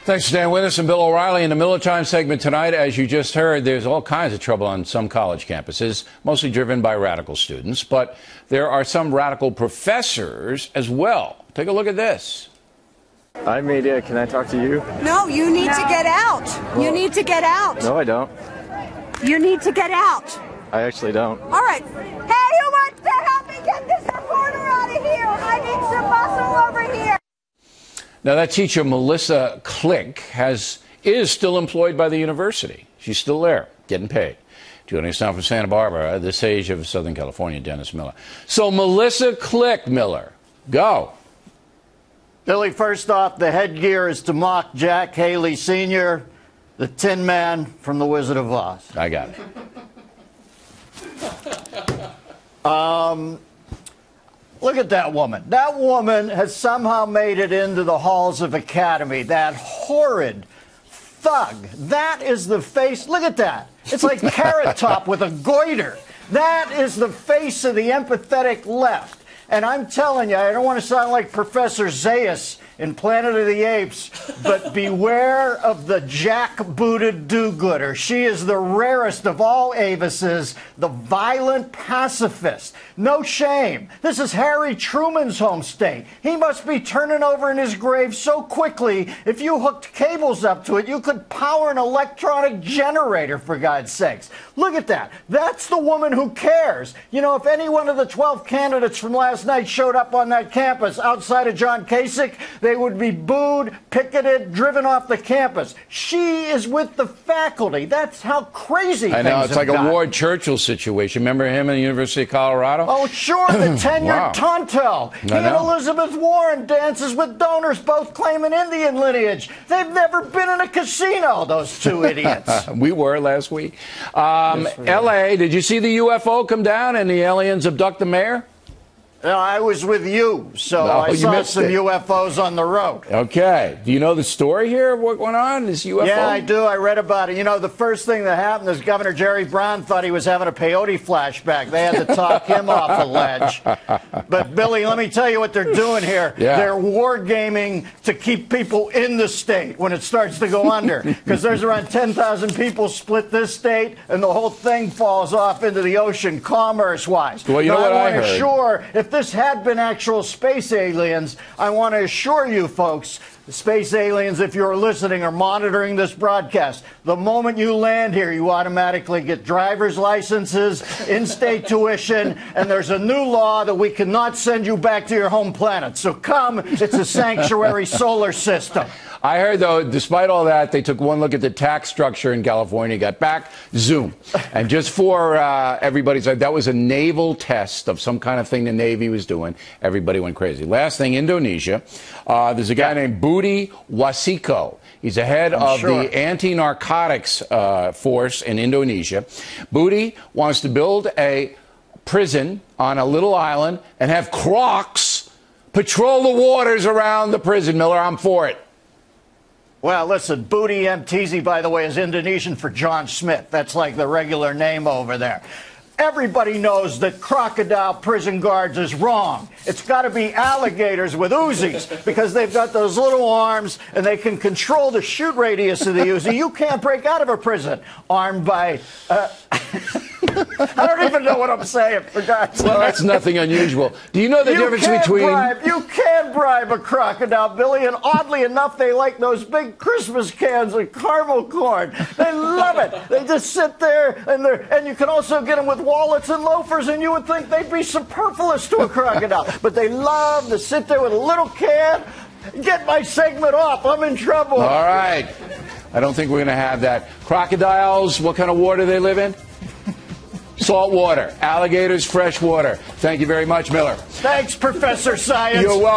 Thanks for staying with us. I'm Bill O'Reilly. In the Miller Time segment tonight, as you just heard, there's all kinds of trouble on some college campuses, mostly driven by radical students. But there are some radical professors as well. Take a look at this. Hi, media. Can I talk to you? No, you need to get out. Well, you need to get out. No, I don't. You need to get out. I actually don't. All right. Hey, who wants to help me get this reporter out of here? I need some muscle over here. Now, that teacher, Melissa Click, is still employed by the university. She's still there, getting paid. Joining us now from Santa Barbara, the sage of Southern California, Dennis Miller. So, Melissa Click, Miller, go. Billy, first off, the headgear is to mock Jack Haley Sr., the Tin Man from The Wizard of Oz. I got it. Look at that woman. That woman has somehow made it into the halls of Academy. That horrid thug. That is the face. Look at that. It's like Carrot Top with a goiter. That is the face of the empathetic left. And I'm telling you, I don't want to sound like Professor Zaius in Planet of the Apes, but beware of the jackbooted do-gooder. She is the rarest of all Avises, the violent pacifist. No shame. This is Harry Truman's home state. He must be turning over in his grave so quickly, if you hooked cables up to it, you could power an electronic generator, for God's sakes. Look at that. That's the woman who cares. You know, if any one of the 12 candidates from last night showed up on that campus outside of John Kasich, they would be booed, picketed, driven off the campus. She is with the faculty. That's how crazy things have gotten. I know, it's like a Ward Churchill situation. Remember him at the University of Colorado? Oh, sure, the tenured Wow. Tonto. He and Elizabeth Warren dances with donors, both claiming Indian lineage. They've never been in a casino, those two idiots. We were last week. L.A., did you see the UFO come down and the aliens abduct the mayor? No, I was with you, so I saw some UFOs on the road. Okay. Do you know the story here of what went on, this UFO? Yeah, I do. I read about it. You know, the first thing that happened is Governor Jerry Brown thought he was having a peyote flashback. They had to talk him off a ledge. But, Billy, let me tell you what they're doing here. Yeah. They're wargaming to keep people in the state when it starts to go under. Because there's around 10,000 people split this state, and the whole thing falls off into the ocean commerce-wise. Well, you know what I heard? Sure, if this had been actual space aliens, I want to assure you folks, space aliens, if you're listening or monitoring this broadcast, the moment you land here, you automatically get driver's licenses, in-state tuition, and there's a new law that we cannot send you back to your home planet. So come, it's a sanctuary solar system. I heard, though, despite all that, they took one look at the tax structure in California, got back, zoom. And just for everybody's, that was a naval test of some kind of thing the Navy was doing. Everybody went crazy. Last thing, Indonesia. There's a guy named Budi Wasiko. He's the head of the anti-narcotics force in Indonesia. Budi wants to build a prison on a little island and have crocs patrol the waters around the prison. Miller, I'm for it. Well, listen, Budi MTZ, by the way, is Indonesian for John Smith. That's like the regular name over there. Everybody knows that crocodile prison guards is wrong. It's got to be alligators with Uzis because they've got those little arms and they can control the shoot radius of the Uzi. You can't break out of a prison armed by... I don't even know what I'm saying, for God's sake. Well, that's nothing unusual. Do you know the difference between... You can bribe a crocodile, Billy, and oddly enough, they like those big Christmas cans of caramel corn. They love it. They just sit there, and you can also get them with wallets and loafers, and you would think they'd be superfluous to a crocodile. But they love to sit there with a little can. Get my segment off. I'm in trouble. All right. I don't think we're going to have that. Crocodiles, what kind of water do they live in? Salt water. Alligators, fresh water. Thank you very much, Miller. Thanks, Professor Science. You're welcome.